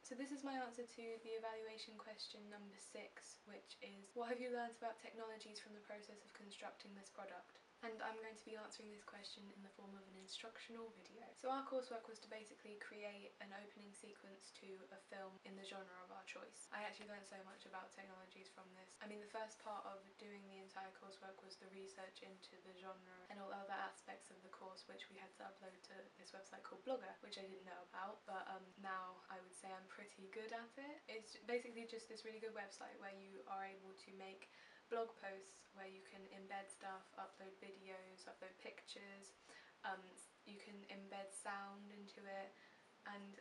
So this is my answer to the evaluation question number 6, which is, what have you learned about technologies from the process of constructing this product? And I'm going to be answering this question in the form of an instructional video. So our coursework was to basically create an opening sequence to a film in the genre of our choice. I actually learned so much about technologies from this. I mean, the first part of doing the entire coursework was the research into the genre and all other aspects of the course, which we had to upload to this website called Blogger, which I didn't know about, but now I would say I'm pretty good at it. It's basically just this really good website where you are able to make blog posts where you can embed stuff, upload videos, upload pictures, you can embed sound into it, and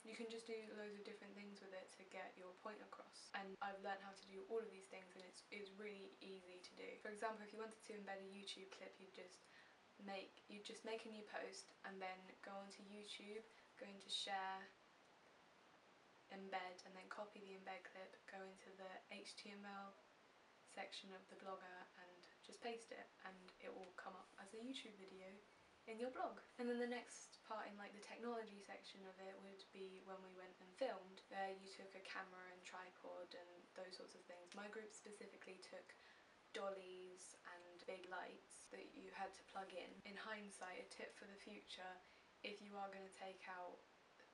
you can just do loads of different things with it to get your point across. And I've learned how to do all of these things, and it's really easy to do. For example, if you wanted to embed a YouTube clip, you'd just make a new post and then go onto YouTube, go into share, embed, and then copy the embed clip, go into the HTML section of the Blogger and just paste it, and it will come up as a YouTube video in your blog. And then the next part in like the technology section of it would be when we went and filmed. You took a camera and tripod and those sorts of things. My group specifically took dollies and big lights that you had to plug in. In hindsight, a tip for the future, if you are going to take out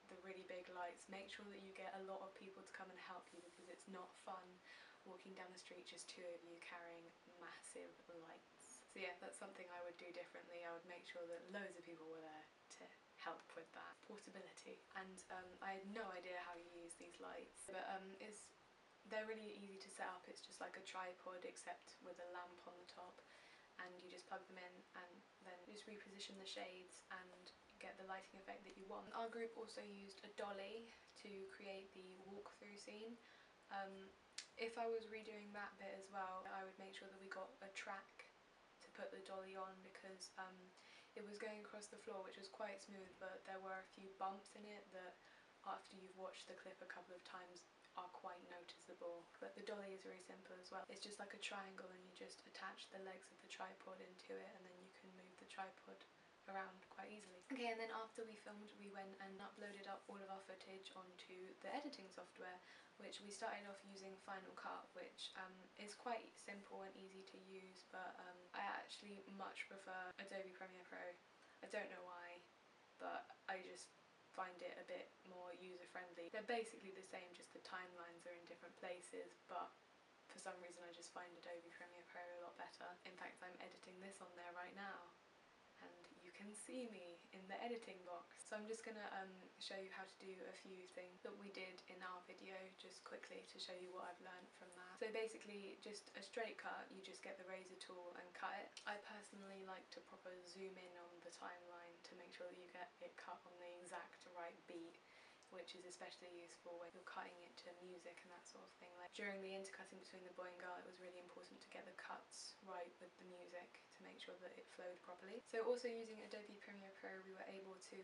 the really big lights, make sure that you get a lot of people to come and help you, because it's not fun walking down the street just two of you carrying massive lights. So yeah, that's something I would do differently. I would make sure that loads of people were there to help with that. Portability. And I had no idea how you use these lights, but they're really easy to set up. It's just like a tripod except with a lamp on the top, and you just plug them in and then just reposition the shades and get the lighting effect that you want. Our group also used a dolly to create the walkthrough scene. If I was redoing that bit as well, I would make sure that we got a track to put the dolly on, because it was going across the floor, which was quite smooth, but there were a few bumps in it that after you've watched the clip a couple of times are quite noticeable. But the dolly is very simple as well. It's just like a triangle, and you just attach the legs of the tripod into it, and then you can move the tripod around quite easily. Okay, and then after we filmed, we went and uploaded up all of our footage onto the editing software, which we started off using Final Cut, which is quite simple and easy to use, but I actually much prefer Adobe Premiere Pro. I don't know why, but I just find it a bit more user-friendly. They're basically the same, just the timelines are in different places, but for some reason I just find Adobe Premiere Pro a lot better. In fact, I'm editing this on there right now, and you can see me in the editing box. So I'm just gonna show you how to do a few things that we did in our video, just quickly to show you what I've learned from that. So basically, just a straight cut, you just get the razor tool and cut it. I personally like to proper zoom in on the timeline to make sure that you get it cut on the exact right beat, which is especially useful when you're cutting it to music and that sort of thing. Like during the intercutting between the boy and girl, it was really important to get the cuts right with the music to make sure that it flowed properly. So also using Adobe Premiere Pro, we were able to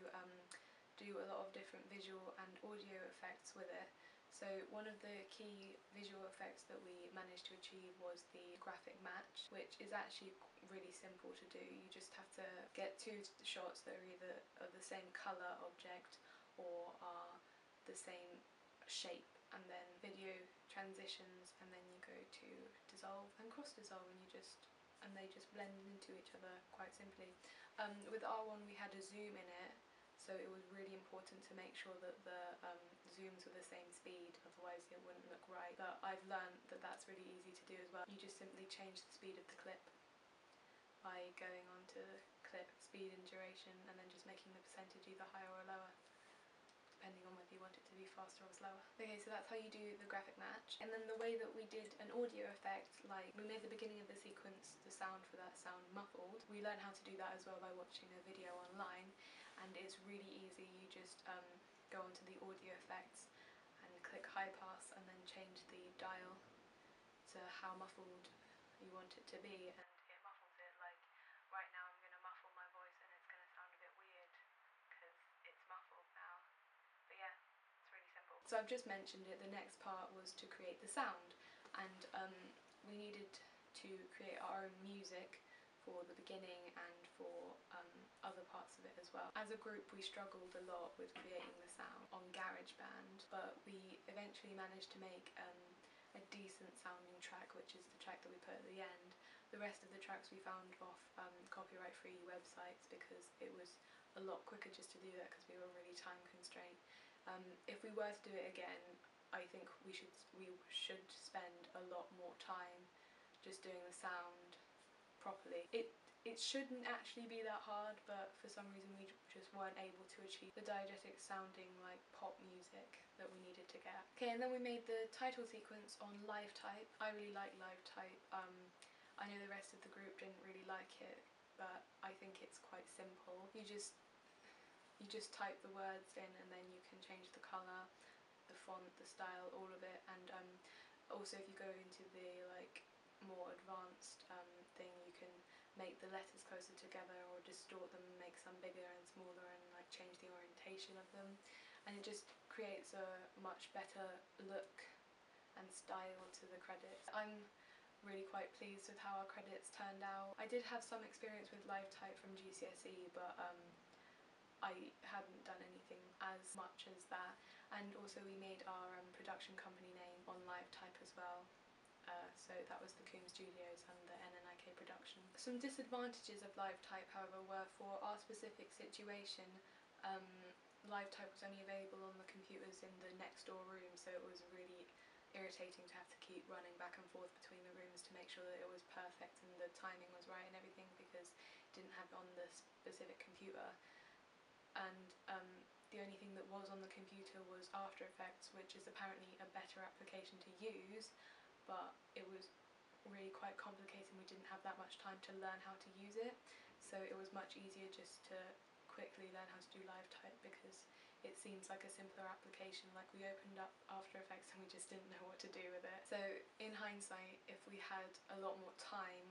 do a lot of different visual and audio effects with it. So one of the key visual effects that we managed to achieve was the graphic match, which is actually really simple to do. You just have to get two shots that are either of the same colour object or are the same shape, and then video transitions, and then you go to dissolve and cross dissolve, and they just blend into each other quite simply. With R1 we had a zoom in it, so it was really important to make sure that the zooms were the same speed, otherwise it wouldn't look right. But I've learned that that's really easy to do as well. You just simply change the speed of the clip by going on to clip speed and duration, and then just making the percentage either higher or lower, depending on whether you want it to be faster or slower. Okay, so that's how you do the graphic match. And then the way that we did an audio effect, like we made the beginning of the sequence, the sound for that sound muffled. We learned how to do that as well by watching a video online, and it's really easy. You just go onto the audio effects and click high pass, and then change the dial to how muffled you want it to be, and it muffles it. Like right now I'm going to muffle my voice and it's going to sound a bit weird because it's muffled now. But yeah, it's really simple. So I've just mentioned it, the next part was to create the sound, and we needed to create our own music for the beginning and for other parts of it as well. As a group we struggled a lot with creating the sound on GarageBand, but eventually managed to make a decent sounding track, which is the track that we put at the end. The rest of the tracks we found off copyright-free websites because it was a lot quicker just to do that because we were really time constrained. If we were to do it again, I think we should spend a lot more time just doing the sound properly. It shouldn't actually be that hard, but for some reason we just weren't able to achieve the diegetic sounding like pop music that we needed to get. Okay, and then we made the title sequence on LiveType. I really like LiveType. I know the rest of the group didn't really like it, but I think it's quite simple. You just type the words in and then you can change the colour, the font, the style, all of it. And also if you go into the like more advanced thing, you can make the letters closer together or distort them, make some bigger and smaller, and like change the orientation of them, and it just creates a much better look and style to the credits. I'm really quite pleased with how our credits turned out. I did have some experience with LiveType from GCSE, but I hadn't done anything as much as that, and also we made our production company name on LiveType as well. So that was the Coombe Studios and the NNIK production. Some disadvantages of LiveType, however, were for our specific situation. LiveType was only available on the computers in the next door room, so it was really irritating to have to keep running back and forth between the rooms to make sure that it was perfect and the timing was right and everything, because it didn't have it on the specific computer. And the only thing that was on the computer was After Effects, which is apparently a better application to use, but it was really quite complicated and we didn't have that much time to learn how to use it, so it was much easier just to quickly learn how to do LiveType because it seems like a simpler application. Like, we opened up After Effects and we just didn't know what to do with it. So in hindsight, if we had a lot more time,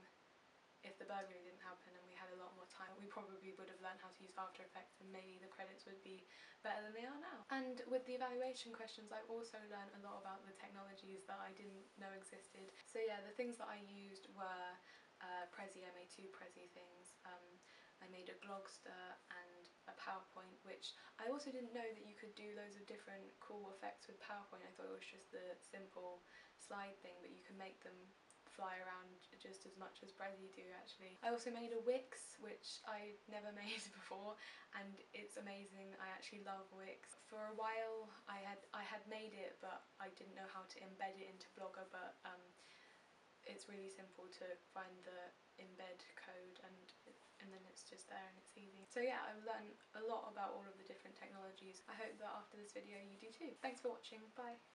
if the burglary didn't happen and we had a lot more time, we probably would have learned how to use After Effects and maybe the credits would be better than they are now. And with the evaluation questions, I also learned a lot about the technologies that I didn't know existed. So yeah, the things that I used were Prezi, I made 2 Prezi things. I made a Glogster and a PowerPoint, which I also didn't know that you could do loads of different cool effects with PowerPoint. I thought it was just the simple slide thing, but you can make them fly around just as much as Prezi do actually. I also made a Wix, which I never made before, and it's amazing. I actually love Wix. For a while I had made it, but I didn't know how to embed it into Blogger, but it's really simple to find the embed code and then it's just there and it's easy. So yeah, I've learned a lot about all of the different technologies. I hope that after this video you do too. Thanks for watching, bye!